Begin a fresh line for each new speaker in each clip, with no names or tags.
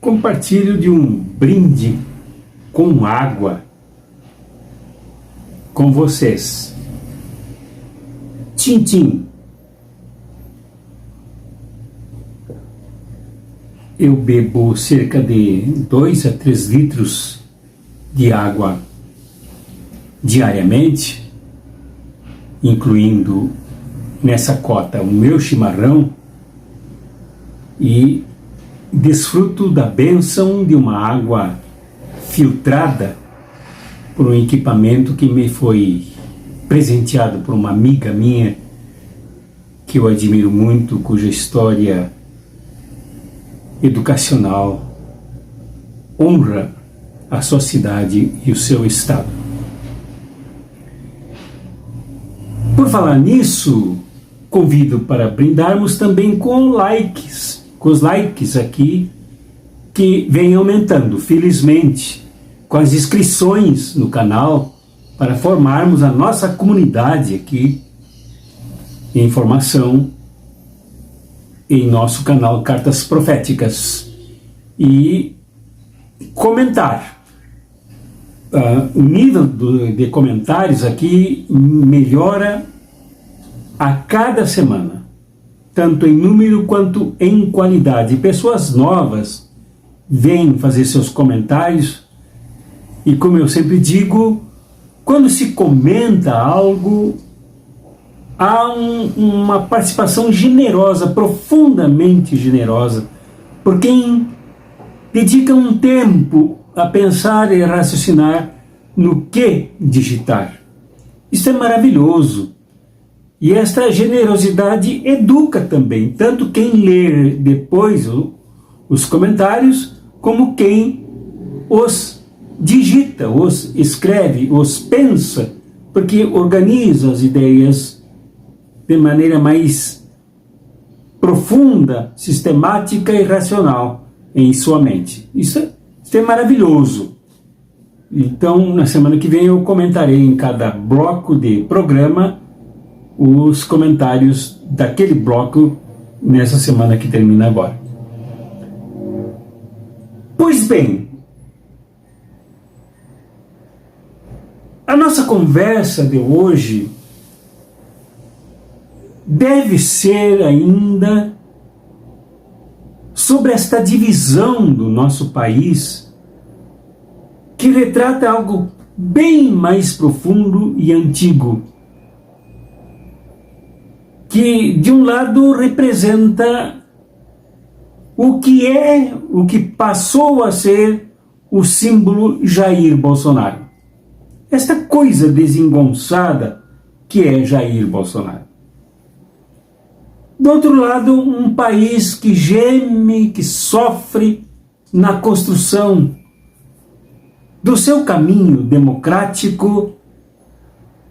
Compartilho de um brinde com água com vocês. Tchim-tchim. Eu bebo cerca de 2 a 3 litros de água diariamente, incluindo nessa cota o meu chimarrão, e desfruto da bênção de uma água filtrada por um equipamento que me foi presenteado por uma amiga minha que eu admiro muito, cuja história educacional honra a sua cidade e o seu estado. Por falar nisso, convido para brindarmos também com os likes aqui, que vem aumentando, felizmente, com as inscrições no canal, para formarmos a nossa comunidade aqui em formação em nosso canal Cartas Proféticas. E comentar. O nível de comentários aqui melhora a cada semana, tanto em número quanto em qualidade. Pessoas novas vêm fazer seus comentários e, como eu sempre digo, quando se comenta algo, há uma participação generosa, profundamente generosa, por quem dedica um tempo a pensar e raciocinar no que digitar. Isso é maravilhoso. E esta generosidade educa também, tanto quem lê depois os comentários, como quem os digita, os escreve, os pensa, porque organiza as ideias de maneira mais profunda, sistemática e racional em sua mente. Isso é maravilhoso. Então, na semana que vem eu comentarei em cada bloco de programa os comentários daquele bloco nessa semana que termina agora. Pois bem, a nossa conversa de hoje deve ser ainda sobre esta divisão do nosso país, que retrata algo bem mais profundo e antigo, que de um lado representa o que passou a ser o símbolo Jair Bolsonaro. Esta coisa desengonçada que é Jair Bolsonaro. Do outro lado, um país que geme, que sofre na construção do seu caminho democrático,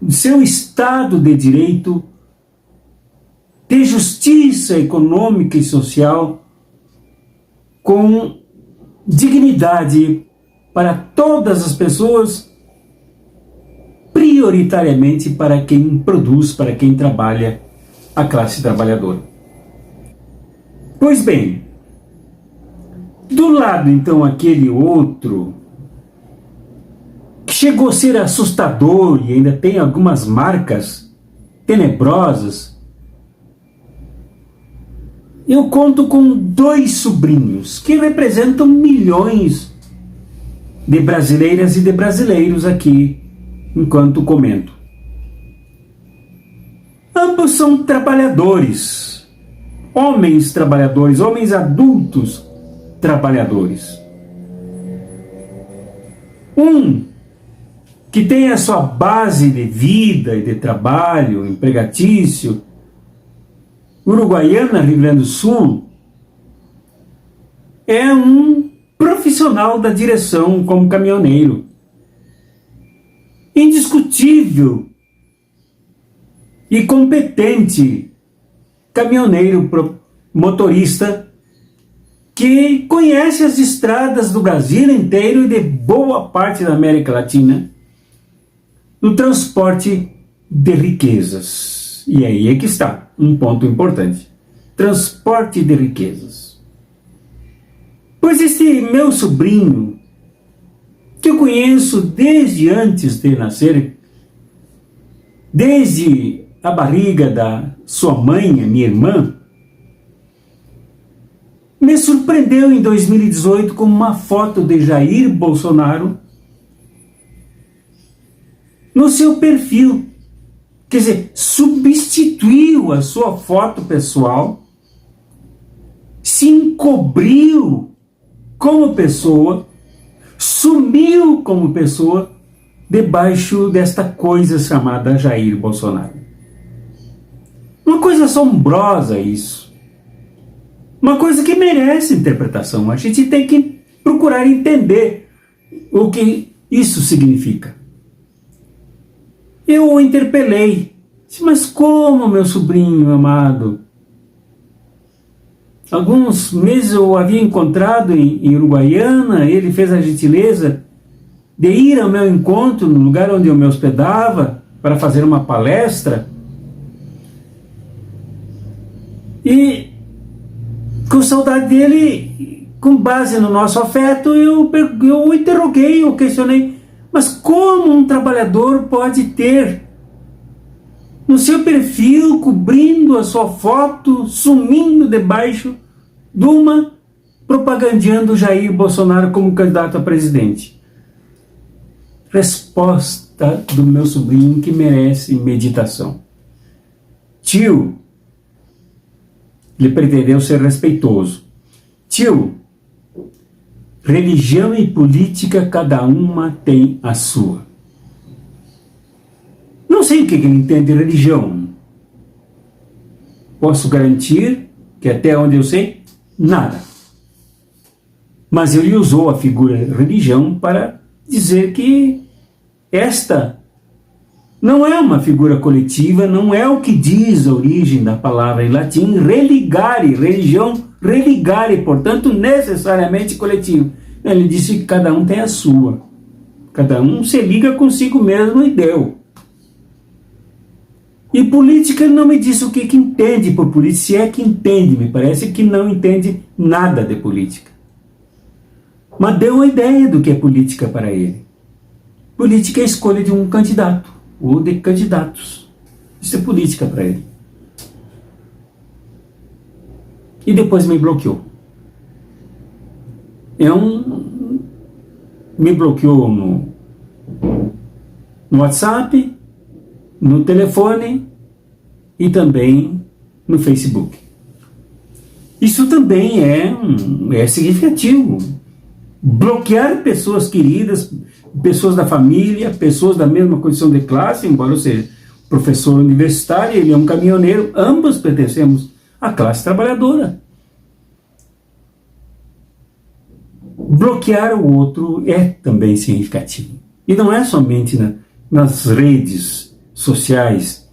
do seu Estado de Direito, de justiça econômica e social, com dignidade para todas as pessoas, prioritariamente para quem produz, para quem trabalha, a classe trabalhadora. Pois bem, do lado então aquele outro, que chegou a ser assustador e ainda tem algumas marcas tenebrosas, eu conto com 2 sobrinhos que representam milhões de brasileiras e de brasileiros aqui, enquanto comento. Ambos são trabalhadores, homens trabalhadores, homens adultos trabalhadores. Um que tem a sua base de vida e de trabalho empregatício, Uruguaiana, Rio Grande do Sul, é um profissional da direção como caminhoneiro. Indiscutível e competente caminhoneiro motorista que conhece as estradas do Brasil inteiro e de boa parte da América Latina no transporte de riquezas. E aí é que está um ponto importante: transporte de riquezas. Pois esse meu sobrinho, que eu conheço desde antes de nascer, desde a barriga da sua mãe, a minha irmã, me surpreendeu em 2018 com uma foto de Jair Bolsonaro no seu perfil. Quer dizer, substituiu a sua foto pessoal, se encobriu como pessoa, sumiu como pessoa debaixo desta coisa chamada Jair Bolsonaro. Uma coisa assombrosa isso. Uma coisa que merece interpretação. A gente tem que procurar entender o que isso significa. Eu o interpelei. Disse, mas como, meu sobrinho amado? Alguns meses eu o havia encontrado em Uruguaiana, ele fez a gentileza de ir ao meu encontro no lugar onde eu me hospedava para fazer uma palestra. E com saudade dele, com base no nosso afeto, eu o interroguei, eu questionei, mas como um trabalhador pode ter no seu perfil, cobrindo a sua foto, sumindo debaixo de uma propagandeando Jair Bolsonaro como candidato a presidente? Resposta do meu sobrinho que merece meditação. Tio, ele pretendeu ser respeitoso. Tio, religião e política, cada uma tem a sua. Não sei o que ele entende de religião. Posso garantir que até onde eu sei, nada. Mas ele usou a figura religião para dizer que esta não é uma figura coletiva, não é o que diz a origem da palavra em latim, religare, religião, religare, portanto, necessariamente coletivo. Ele disse que cada um tem a sua. Cada um se liga consigo mesmo e deu. E política, ele não me disse o que entende por política, se é que entende, me parece que não entende nada de política. Mas deu uma ideia do que é política para ele. Política é a escolha de um candidato, ou de candidatos. Isso é política para ele. E depois me bloqueou. Me bloqueou no WhatsApp, no telefone e também no Facebook. Isso também é significativo. Bloquear pessoas queridas, pessoas da família, pessoas da mesma condição de classe, embora eu seja professor universitário, ele é um caminhoneiro, ambos pertencemos à classe trabalhadora. Bloquear o outro é também significativo. E não é somente nas redes sociais,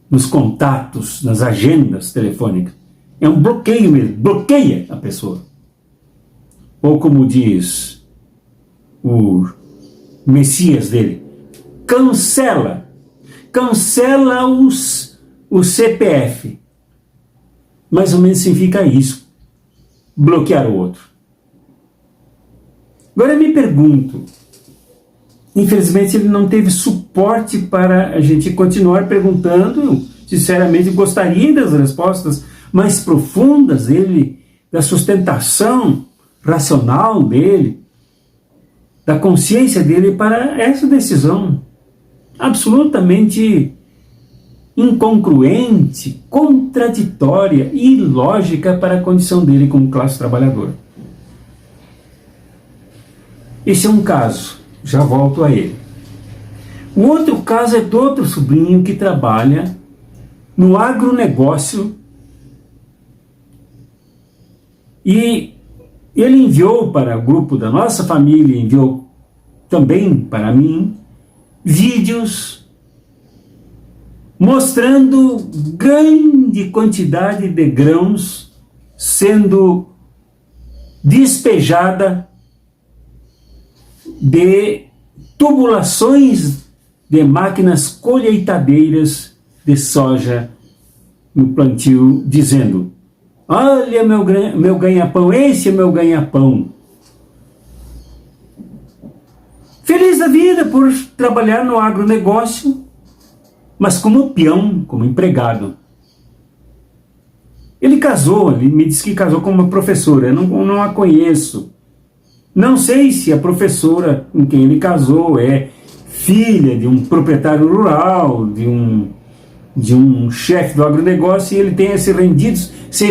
nos contatos, nas agendas telefônicas. É um bloqueio mesmo, bloqueia a pessoa. Ou como diz o Messias dele, cancela o CPF. Mais ou menos significa isso, bloquear o outro. Agora eu me pergunto, infelizmente ele não teve suporte para a gente continuar perguntando. Sinceramente gostaria das respostas mais profundas dele, da sustentação racional dele, da consciência dele para essa decisão absolutamente incongruente, contraditória e ilógica para a condição dele como classe trabalhadora. Esse é um caso, já volto a ele. O outro caso é do outro sobrinho que trabalha no agronegócio e ele enviou para o grupo da nossa família, enviou também para mim, vídeos mostrando grande quantidade de grãos sendo despejada de tubulações de máquinas colheitadeiras de soja no plantio, dizendo: olha meu ganha-pão, esse é meu ganha-pão. Feliz da vida por trabalhar no agronegócio, mas como peão, como empregado. Ele casou, ele me disse que casou com uma professora, eu não a conheço. Não sei se a professora com quem ele casou é filha de um proprietário rural, de um chefe do agronegócio, e ele tenha ser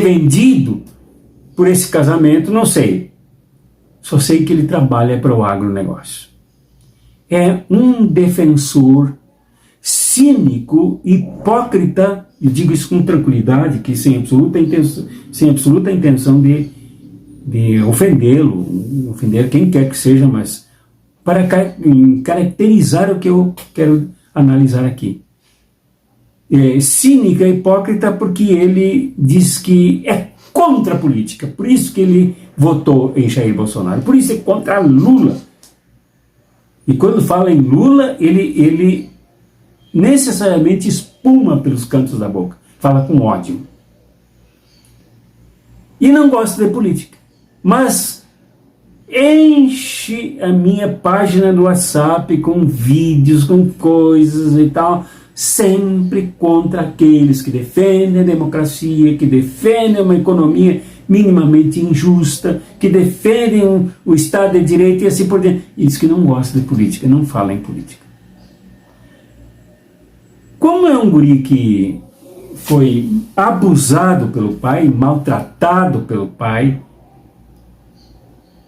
vendido por esse casamento, não sei. Só sei que ele trabalha para o agronegócio. É um defensor cínico, hipócrita, eu digo isso com tranquilidade, que sem absoluta intenção de ofendê-lo, ofender quem quer que seja, mas para caracterizar o que eu quero analisar aqui. É cínica, hipócrita, porque ele diz que é contra a política, por isso que ele votou em Jair Bolsonaro, por isso é contra Lula. E quando fala em Lula, ele necessariamente espuma pelos cantos da boca, fala com ódio. E não gosta de política, mas enche a minha página do WhatsApp com vídeos, com coisas e tal, sempre contra aqueles que defendem a democracia, que defendem uma economia minimamente injusta, que defendem o Estado de Direito e assim por diante. E diz que não gosta de política, não fala em política. Como é um guri que foi abusado pelo pai, maltratado pelo pai,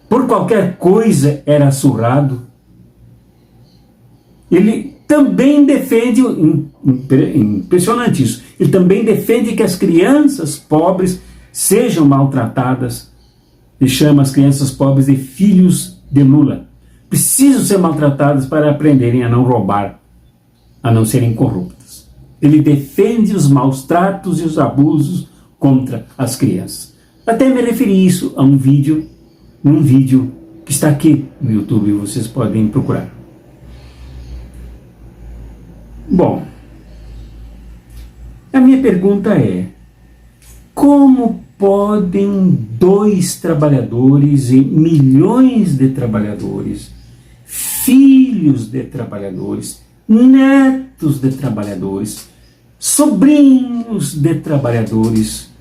por qualquer coisa era surrado, ele também defende, impressionante isso, ele também defende que as crianças pobres sejam maltratadas, e chama as crianças pobres de filhos de Lula. Precisam ser maltratadas para aprenderem a não roubar, a não serem corruptas. Ele defende os maus tratos e os abusos contra as crianças. Até me referi isso a num vídeo que está aqui no YouTube, vocês podem procurar. Bom, a minha pergunta é: como podem dois trabalhadores e milhões de trabalhadores, filhos de trabalhadores, netos de trabalhadores, sobrinhos de trabalhadores,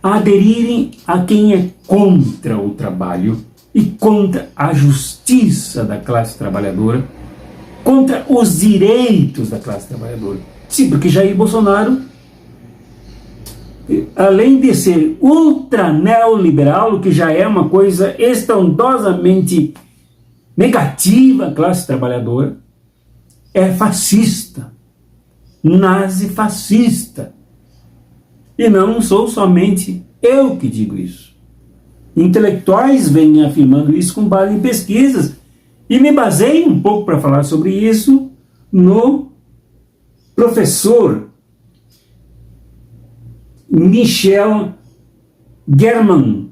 aderirem a quem é contra o trabalho e contra a justiça da classe trabalhadora, contra os direitos da classe trabalhadora? Sim, porque Jair Bolsonaro, além de ser ultra neoliberal, o que já é uma coisa estrondosamente negativa à classe trabalhadora, é fascista, nazi-fascista. E não sou somente eu que digo isso. Intelectuais vêm afirmando isso com base em pesquisas, e me basei um pouco para falar sobre isso no professor Michel German,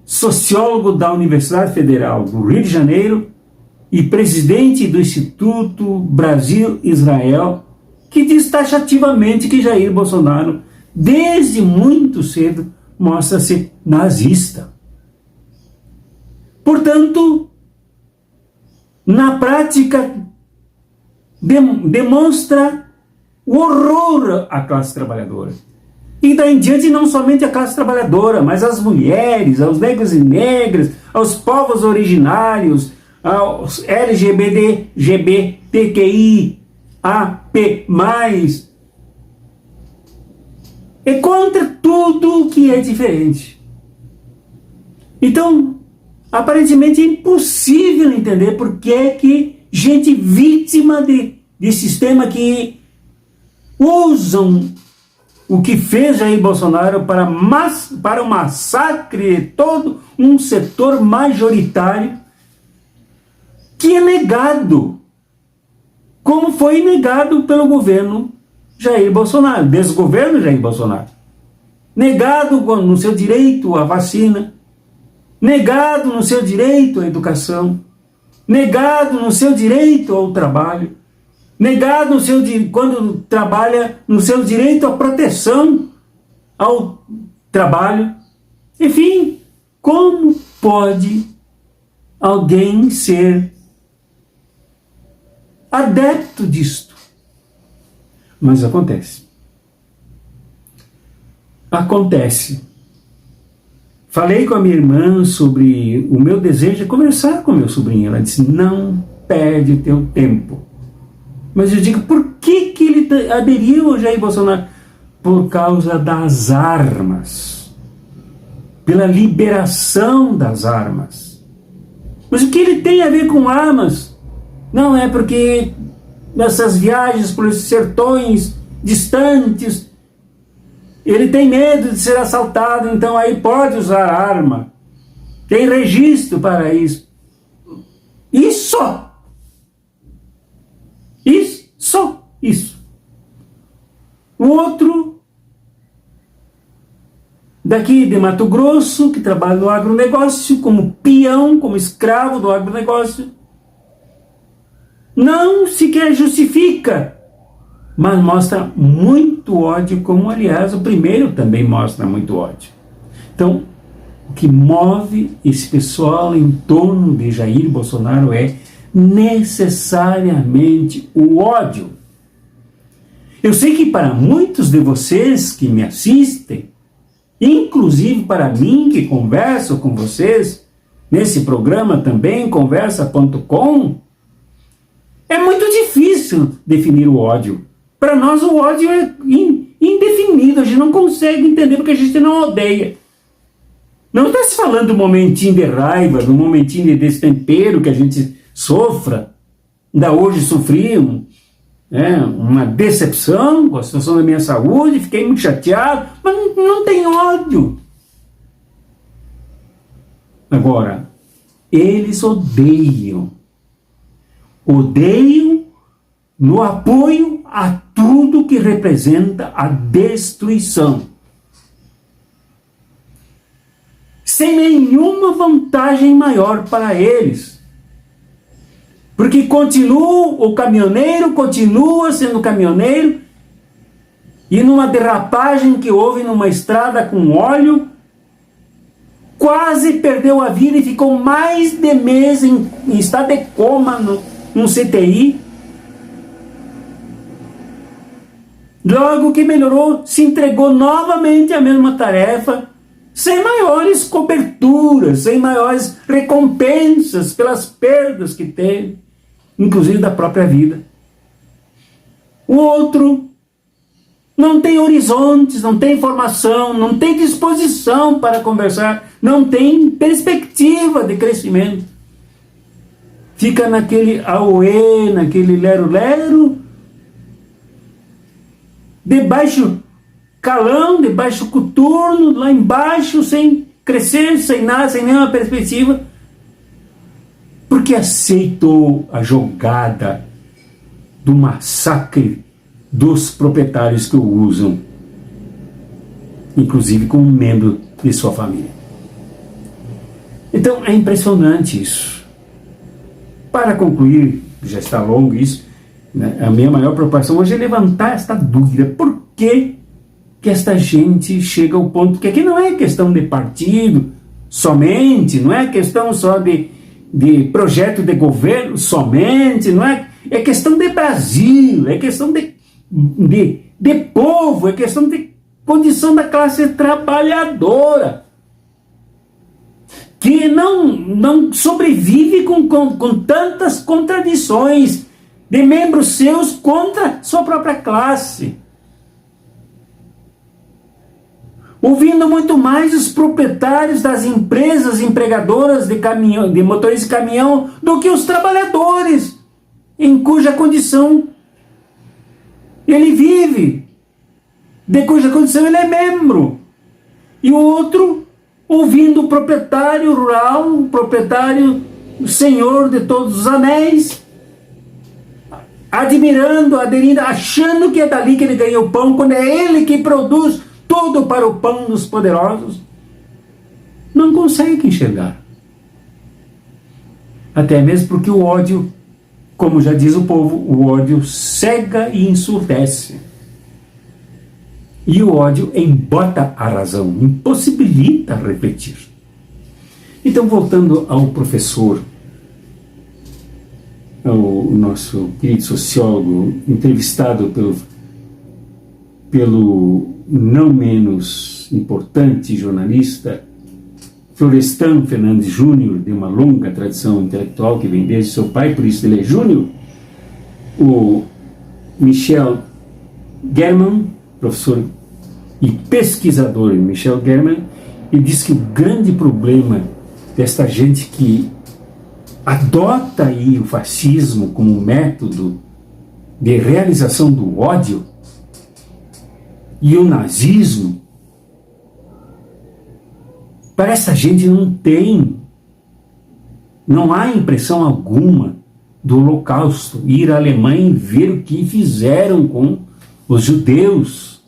sociólogo da Universidade Federal do Rio de Janeiro e presidente do Instituto Brasil-Israel, que diz taxativamente que Jair Bolsonaro, desde muito cedo, mostra-se nazista. Portanto, na prática, demonstra o horror à classe trabalhadora. E daí em diante, não somente a classe trabalhadora, mas as mulheres, aos negros e negras, aos povos originários, aos LGBTQI, AP+, é contra tudo o que é diferente. Então, aparentemente é impossível entender por que gente vítima de sistema que usam o que fez Jair Bolsonaro para o massacre de todo um setor majoritário que é negado, como foi negado pelo governo Jair Bolsonaro, desgoverno Jair Bolsonaro. Negado no seu direito à vacina, negado no seu direito à educação, negado no seu direito ao trabalho, negado quando trabalha no seu direito à proteção ao trabalho. Enfim, como pode alguém ser adepto disto? Mas acontece. Acontece. Falei com a minha irmã sobre o meu desejo de conversar com meu sobrinho. Ela disse, não perde teu tempo. Mas eu digo, por que ele aderiu ao Jair Bolsonaro? Por causa das armas. Pela liberação das armas. Mas o que ele tem a ver com armas? Não é porque nessas viagens por esses sertões distantes, ele tem medo de ser assaltado, então aí pode usar arma. Tem registro para isso. Isso! Isso. O outro, daqui de Mato Grosso, que trabalha no agronegócio, como peão, como escravo do agronegócio, não sequer justifica, mas mostra muito ódio, como aliás o primeiro também mostra muito ódio. Então, o que move esse pessoal em torno de Jair Bolsonaro é necessariamente o ódio. Eu sei que para muitos de vocês que me assistem, inclusive para mim que converso com vocês, nesse programa também, conversa.com, é muito difícil definir o ódio. Para nós o ódio é indefinido, a gente não consegue entender porque a gente não odeia. Não está se falando do momentinho de raiva, do momentinho de destempero que a gente sofra. Ainda hoje sofri uma decepção com a situação da minha saúde, fiquei muito chateado, mas não tem ódio. Agora, eles odeiam no apoio a tudo que representa a destruição. Sem nenhuma vantagem maior para eles. Porque o caminhoneiro continua sendo caminhoneiro, e numa derrapagem que houve numa estrada com óleo, quase perdeu a vida e ficou mais de mês em estado de coma num CTI. Logo que melhorou, se entregou novamente à mesma tarefa, sem maiores coberturas, sem maiores recompensas pelas perdas que teve, inclusive da própria vida. O outro não tem horizontes, não tem formação, não tem disposição para conversar, não tem perspectiva de crescimento. Fica naquele auê, naquele lero-lero, de baixo calão, de baixo coturno, lá embaixo, sem crescer, sem nada, sem nenhuma perspectiva, porque aceitou a jogada do massacre dos proprietários que o usam, inclusive como membro de sua família. Então é impressionante isso. Para concluir, já está longo isso, né, a minha maior preocupação hoje é levantar esta dúvida: por que esta gente chega ao ponto que aqui não é questão de partido somente, não é questão só de projeto de governo somente, não é questão de Brasil, é questão de povo, é questão de condição da classe trabalhadora, que não sobrevive com tantas contradições de membros seus contra sua própria classe. Ouvindo muito mais os proprietários das empresas empregadoras de motores de caminhão do que os trabalhadores, em cuja condição ele vive, de cuja condição ele é membro. E o outro, ouvindo o proprietário rural, o proprietário, o senhor de todos os anéis, admirando, aderindo, achando que é dali que ele ganha o pão, quando é ele que produz tudo para o pão dos poderosos, não consegue enxergar. Até mesmo porque o ódio como já diz o povo, o ódio cega e ensurdece. E o ódio embota a razão, impossibilita refletir. Então, voltando ao professor, o nosso querido sociólogo, entrevistado pelo não menos importante jornalista Florestan Fernandes Júnior, de uma longa tradição intelectual que vem desde seu pai, por isso ele é Júnior, o Michel German, professor e pesquisador Michel German, ele diz que o grande problema desta gente que adota aí o fascismo como método de realização do ódio e o nazismo, para essa gente não há impressão alguma do Holocausto, ir à Alemanha e ver o que fizeram com os judeus,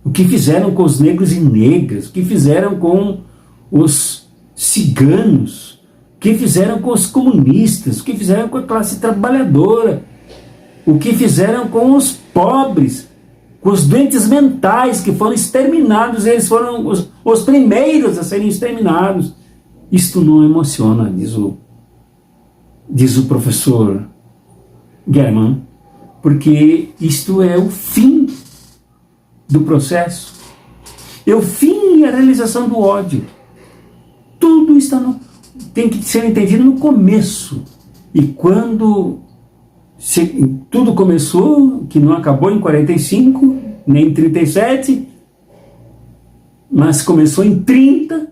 o que fizeram com os negros e negras, o que fizeram com os ciganos, o que fizeram com os comunistas, o que fizeram com a classe trabalhadora, o que fizeram com os pobres, com os doentes mentais que foram exterminados. Eles foram os primeiros a serem exterminados. Isto não emociona, diz o professor German, porque isto é o fim do processo, é o fim e a realização do ódio. Tudo tem que ser entendido no começo. E quando tudo começou, que não acabou em 45, nem em 37, mas começou em 30,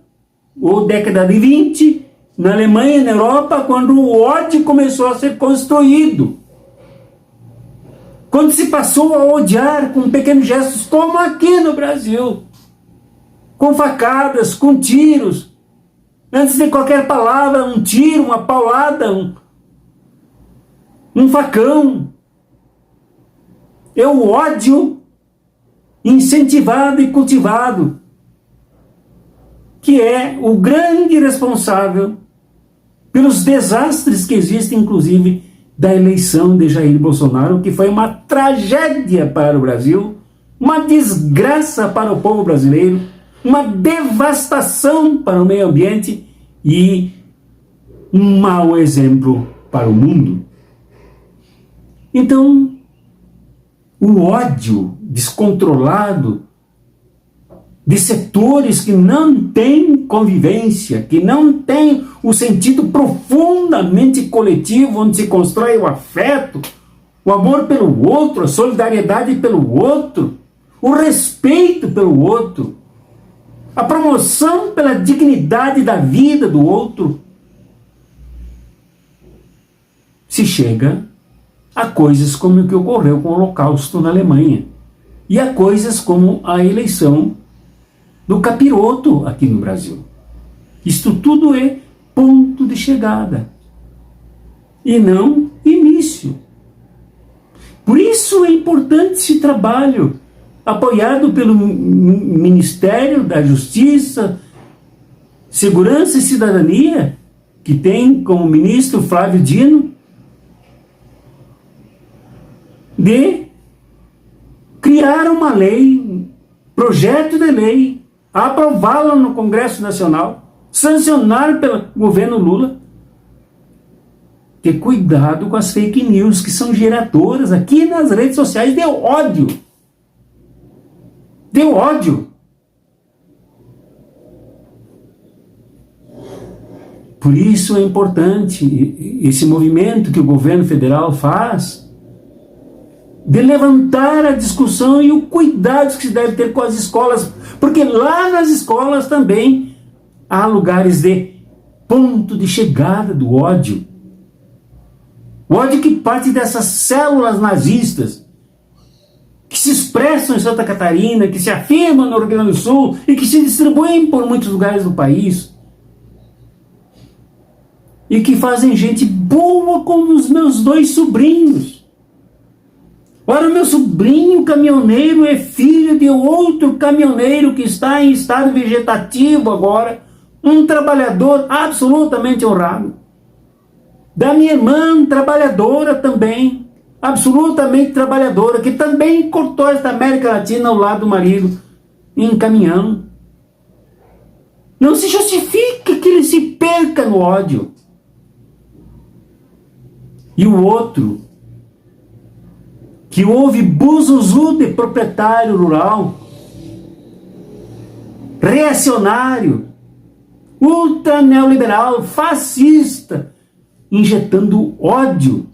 ou década de 20, na Alemanha e na Europa, quando o ódio começou a ser construído. Quando se passou a odiar com pequenos gestos, como aqui no Brasil, com facadas, com tiros. Antes de qualquer palavra, um tiro, uma paulada, um facão. É o ódio incentivado e cultivado que é o grande responsável pelos desastres que existem, inclusive, da eleição de Jair Bolsonaro, que foi uma tragédia para o Brasil, uma desgraça para o povo brasileiro, uma devastação para o meio ambiente e um mau exemplo para o mundo. Então, o ódio descontrolado de setores que não têm convivência, que não têm o sentido profundamente coletivo, onde se constrói o afeto, o amor pelo outro, a solidariedade pelo outro, o respeito pelo outro, a promoção pela dignidade da vida do outro, se chega a coisas como o que ocorreu com o Holocausto na Alemanha e a coisas como a eleição do capiroto aqui no Brasil. Isto tudo é ponto de chegada e não início. Por isso é importante esse trabalho, apoiado pelo Ministério da Justiça, Segurança e Cidadania, que tem como ministro Flávio Dino, de criar uma lei, projeto de lei, aprová-la no Congresso Nacional, sancionar pelo governo Lula. Ter cuidado com as fake news que são geradoras aqui nas redes sociais de ódio. De ódio. Por isso é importante esse movimento que o governo federal faz de levantar a discussão e o cuidado que se deve ter com as escolas, porque lá nas escolas também há lugares de ponto de chegada do ódio. O ódio que parte dessas células nazistas, que se expressam em Santa Catarina, que se afirmam no Rio Grande do Sul e que se distribuem por muitos lugares do país. E que fazem gente boa como os meus dois sobrinhos. Ora, o meu sobrinho caminhoneiro é filho de outro caminhoneiro que está em estado vegetativo agora, um trabalhador absolutamente honrado. da minha irmã trabalhadora também, absolutamente trabalhadora, que também cortou esta América Latina ao lado do marido em caminhão. Não se justifica que ele se perca no ódio. E o outro, que houve buzuzu de proprietário rural, reacionário, ultra neoliberal, fascista, injetando ódio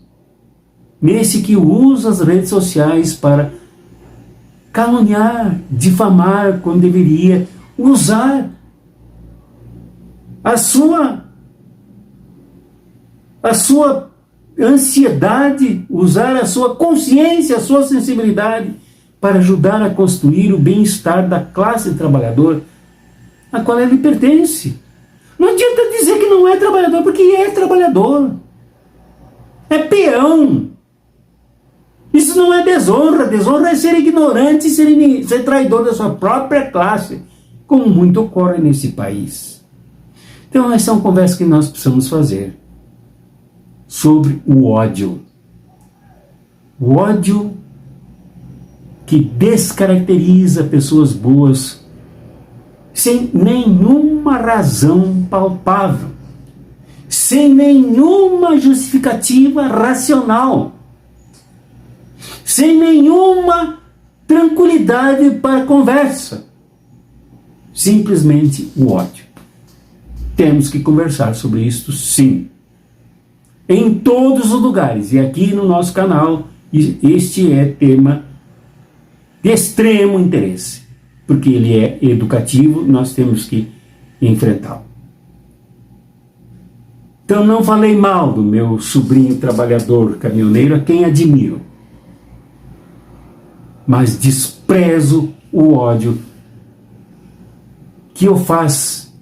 nesse que usa as redes sociais para caluniar, difamar, quando deveria usar a sua ansiedade, usar a sua consciência, a sua sensibilidade para ajudar a construir o bem-estar da classe trabalhadora a qual ele pertence. Não adianta dizer que não é trabalhador, porque é trabalhador. É peão. Isso não é desonra. Desonra é ser ignorante e ser traidor da sua própria classe, como muito ocorre nesse país. Então essa é uma conversa que nós precisamos fazer sobre o ódio. O ódio que descaracteriza pessoas boas sem nenhuma razão palpável, sem nenhuma justificativa racional, sem nenhuma tranquilidade para a conversa. Simplesmente o ódio. Temos que conversar sobre isto, sim. Em todos os lugares. E aqui no nosso canal, este é tema de extremo interesse. Porque ele é educativo, nós temos que enfrentá-lo. Então não falei mal do meu sobrinho trabalhador caminhoneiro, a quem admiro. Mas desprezo o ódio que o faz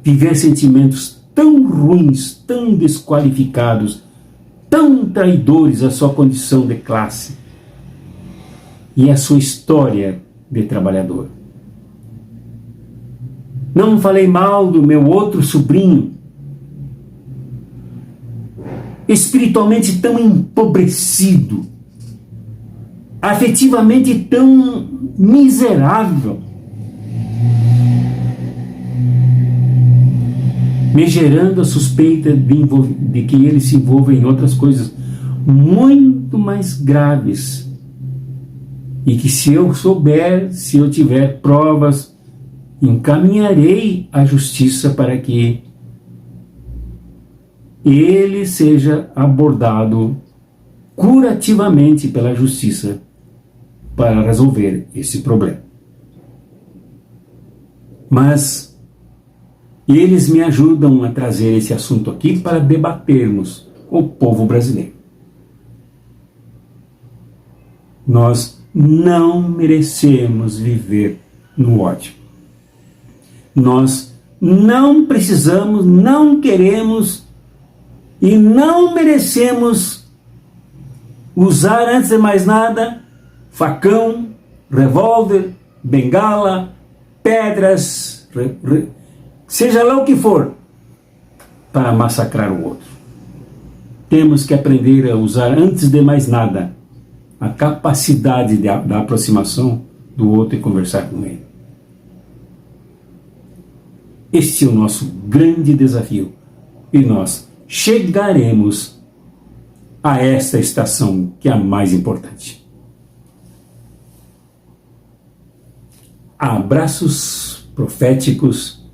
viver sentimentos tão ruins, tão desqualificados, tão traidores à sua condição de classe e à sua história de trabalhador. Não falei mal do meu outro sobrinho, espiritualmente tão empobrecido, afetivamente tão miserável, me gerando a suspeita de que ele se envolva em outras coisas muito mais graves, e que se eu souber, se eu tiver provas, encaminharei à justiça para que ele seja abordado curativamente pela justiça para resolver esse problema. Mas eles me ajudam a trazer esse assunto aqui para debatermos o povo brasileiro. Nós não merecemos viver no ódio. Nós não precisamos, não queremos e não merecemos usar, antes de mais nada, facão, revólver, bengala, pedras, seja lá o que for, para massacrar o outro. Temos que aprender a usar, antes de mais nada, a capacidade da aproximação do outro e conversar com ele. Este é o nosso grande desafio, e nós chegaremos a esta estação que é a mais importante. Abraços proféticos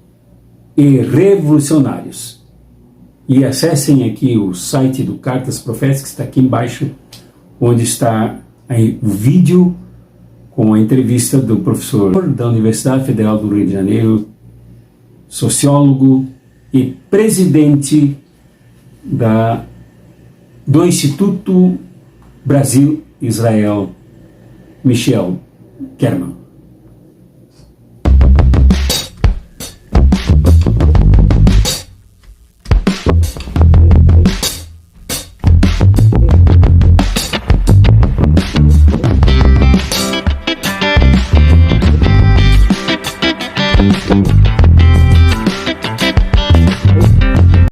e revolucionários. E acessem aqui o site do Cartas Proféticas, que está aqui embaixo, onde está aí o vídeo com a entrevista do professor da Universidade Federal do Rio de Janeiro, sociólogo e presidente do Instituto Brasil-Israel, Michel Kerman.